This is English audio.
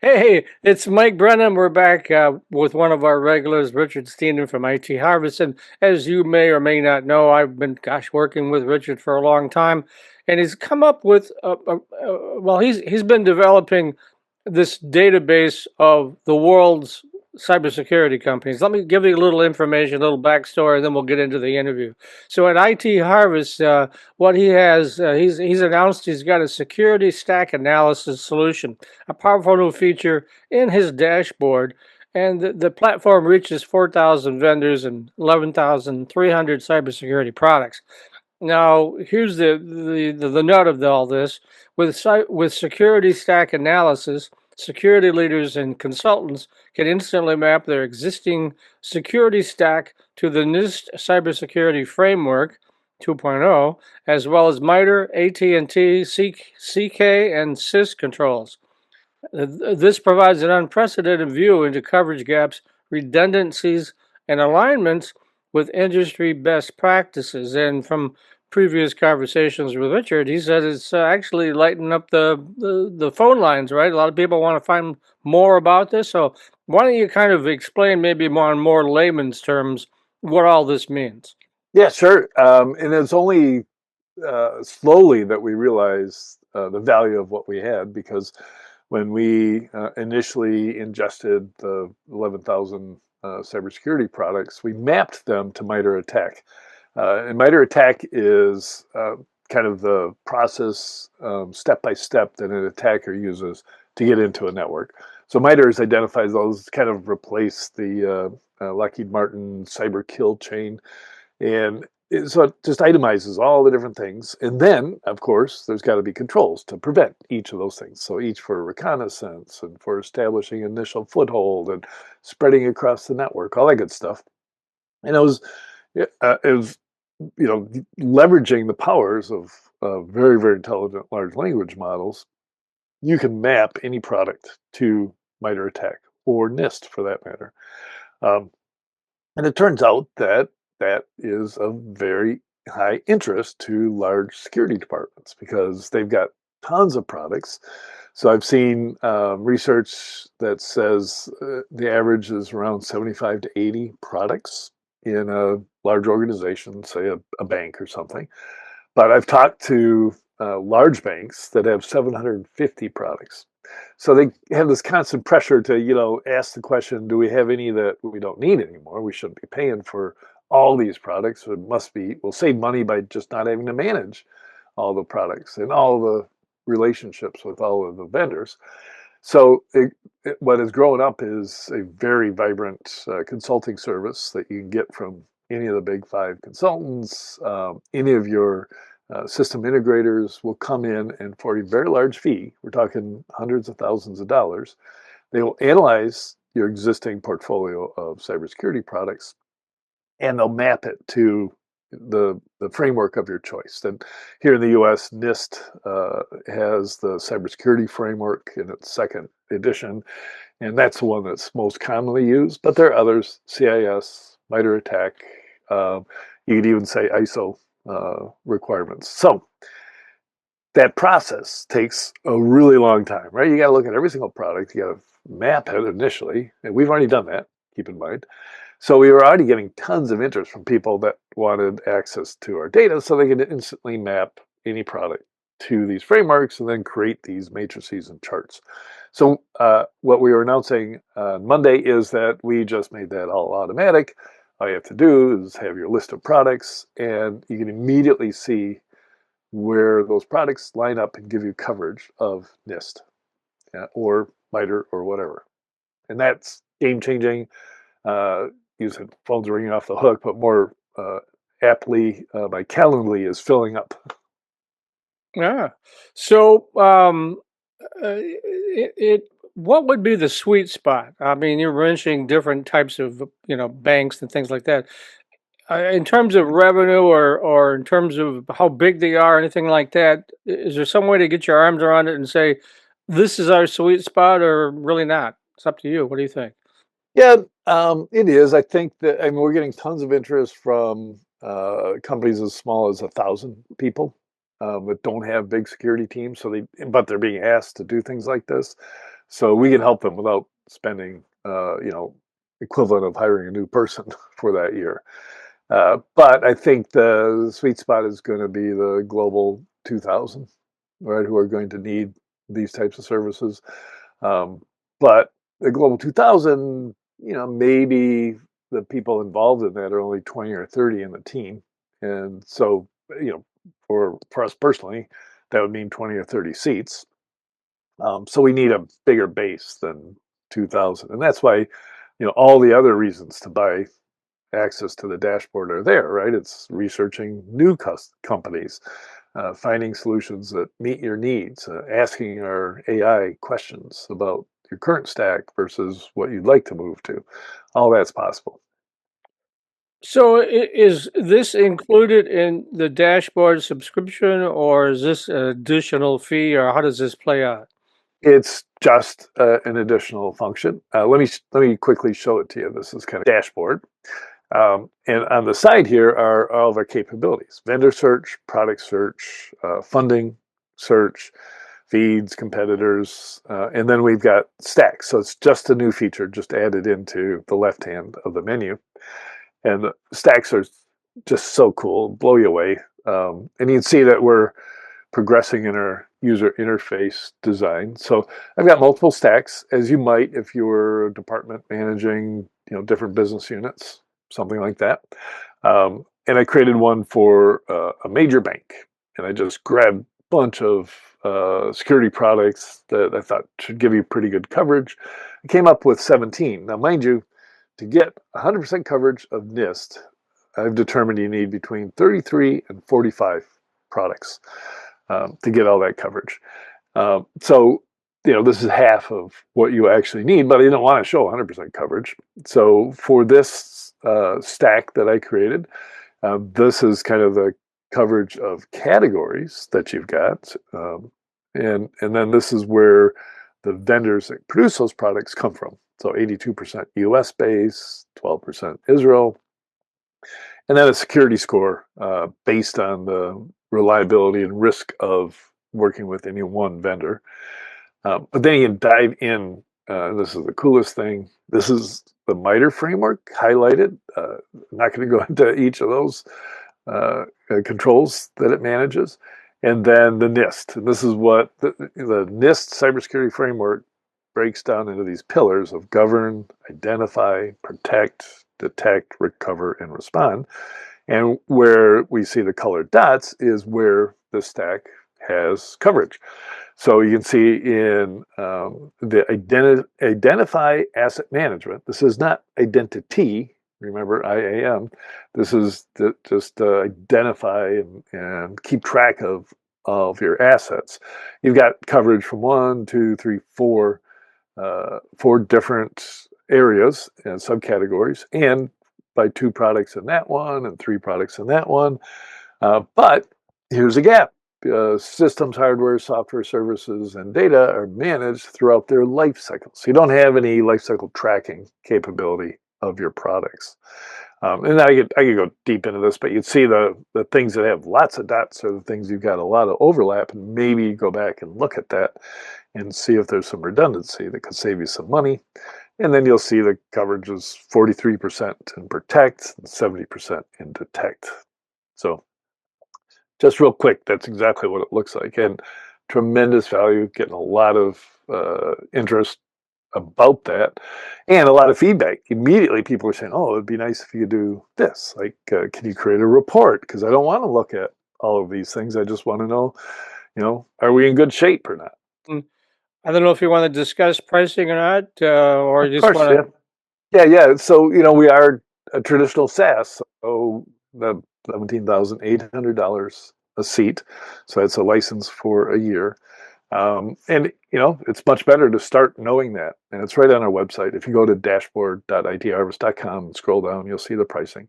Hey, it's Mike Brennan. We're back with one of our regulars, Richard Stiennon from IT Harvest. And as you may or may not know, I've been, working with Richard for a long time, and he's come up with, he's been developing this database of the world's cybersecurity companies. Let me give you a little information, a little backstory, and then we'll get into the interview. So at IT Harvest, what he has, he's announced he's got a security stack analysis solution, a powerful new feature in his dashboard. And the platform reaches 4,000 vendors and 11,300 cybersecurity products. Now, here's the nut of all this. With security stack analysis, security leaders and consultants can instantly map their existing security stack to the NIST Cybersecurity Framework 2.0, as well as MITRE, AT&T, CK, and CIS controls. This provides an unprecedented view into coverage gaps, redundancies, and alignments with industry best practices. And from previous conversations with Richard, he said it's actually lighting up the phone lines, right? A lot of people want to find more about this. So why don't you kind of explain maybe more in more layman's terms what all this means? Yeah, sure. And it's only slowly that we realized the value of what we had, because when we initially ingested the 11,000 cybersecurity products, we mapped them to MITRE ATT&CK. And MITRE ATT&CK is kind of the process step by step that an attacker uses to get into a network. So MITRE identifies those, kind of replace the Lockheed Martin cyber kill chain, and so it just itemizes all the different things. And then, of course, there's got to be controls to prevent each of those things. So each for reconnaissance and for establishing initial foothold and spreading across the network, all that good stuff. And it was leveraging the powers of very, very intelligent large language models. You can map any product to MITRE ATT&CK or NIST for that matter. Um, and it turns out that that is of very high interest to large security departments because they've got tons of products. So I've seen research that says the average is around 75 to 80 products in a large organization, say a bank or something. But I've talked to large banks that have 750 products. So they have this constant pressure to, ask the question, do we have any that we don't need anymore? We shouldn't be paying for all these products. We'll save money by just not having to manage all the products and all the relationships with all of the vendors. So what has grown up is a very vibrant consulting service that you can get from any of the big five consultants. Any of your system integrators will come in, and for a very large fee, we're talking hundreds of thousands of dollars, they will analyze your existing portfolio of cybersecurity products, and they'll map it to the framework of your choice. And here in the U.S., NIST has the cybersecurity framework in its second edition, and that's the one that's most commonly used. But there are others: CIS, MITRE ATT&CK. You could even say ISO requirements. So that process takes a really long time, right? You got to look at every single product. You got to map it initially, and we've already done that. Keep in mind. So we were already getting tons of interest from people that wanted access to our data so they could instantly map any product to these frameworks and then create these matrices and charts. So what we were announcing on Monday is that we just made that all automatic. All you have to do is have your list of products, and you can immediately see where those products line up and give you coverage of NIST, or MITRE or whatever. And that's game changing. You said phones are ringing off the hook, but more aptly, my Calendly is filling up. Yeah. So, what would be the sweet spot? I mean, you're mentioning different types of, banks and things like that. In terms of revenue or in terms of how big they are, anything like that, is there some way to get your arms around it and say, this is our sweet spot, or really not? It's up to you. What do you think? Yeah, it is. I think that, I mean, we're getting tons of interest from companies as small as 1,000 people that don't have big security teams. But they're being asked to do things like this. So we can help them without spending, equivalent of hiring a new person for that year. But I think the sweet spot is going to be the global 2000, right, who are going to need these types of services. But the global 2000, maybe the people involved in that are only 20 or 30 in the team. And so, for us personally, that would mean 20 or 30 seats. So we need a bigger base than 2000. And that's why, all the other reasons to buy access to the dashboard are there, right? It's researching new companies, finding solutions that meet your needs, asking our AI questions about your current stack versus what you'd like to move to. All that's possible. So is this included in the dashboard subscription, or is this an additional fee, or how does this play out? It's just an additional function. Let me quickly show it to you. This is kind of dashboard. And on the side here are all of our capabilities: vendor search, product search, funding search, feeds, competitors, and then we've got stacks. So it's just a new feature, just added into the left hand of the menu. And the stacks are just so cool, blow you away. And you can see that we're progressing in our user interface design. So I've got multiple stacks, as you might if you were a department managing, different business units, something like that. And I created one for a major bank, and I just grabbed a bunch of security products that I thought should give you pretty good coverage. I came up with 17. Now, mind you, to get 100% coverage of NIST, I've determined you need between 33 and 45 products to get all that coverage. So, this is half of what you actually need, but I didn't want to show 100% coverage. So for this stack that I created, this is kind of the coverage of categories that you've got. And then this is where the vendors that produce those products come from. So 82% US based, 12% Israel, and then a security score based on the reliability and risk of working with any one vendor. But then you can dive in. This is the coolest thing. This is the MITRE framework highlighted. I'm not going to go into each of those controls that it manages. And then the NIST. And this is what the NIST cybersecurity framework breaks down into these pillars of govern, identify, protect, detect, recover, and respond. And where we see the colored dots is where the stack has coverage. So you can see in the identify asset management, this is not identity, remember IAM, this is just identify and keep track of your assets. You've got coverage from 1, 2, 3, 4, 4 different areas and subcategories, and by 2 products in that one and 3 products in that one. But here's a gap. Systems, hardware, software, services, and data are managed throughout their life cycle. So you don't have any life cycle tracking capability of your products. And I could go deep into this, but you'd see the things that have lots of dots are the things you've got a lot of overlap, and maybe go back and look at that and see if there's some redundancy that could save you some money. And then you'll see the coverage is 43% in protect and 70% in detect. So just real quick, that's exactly what it looks like. And tremendous value, getting a lot of interest about that, and a lot of feedback. Immediately people are saying, oh, it'd be nice if you could do this. Like, can you create a report? Because I don't want to look at all of these things. I just want to know, are we in good shape or not? Mm, I don't know if you want to discuss pricing or not, or Of you just course, want yeah. to. Yeah. So, we are a traditional SaaS. So the $17,800 a seat. So that's a license for a year. And it's much better to start knowing that. And it's right on our website. If you go to dashboard.itharvest.com and scroll down, you'll see the pricing.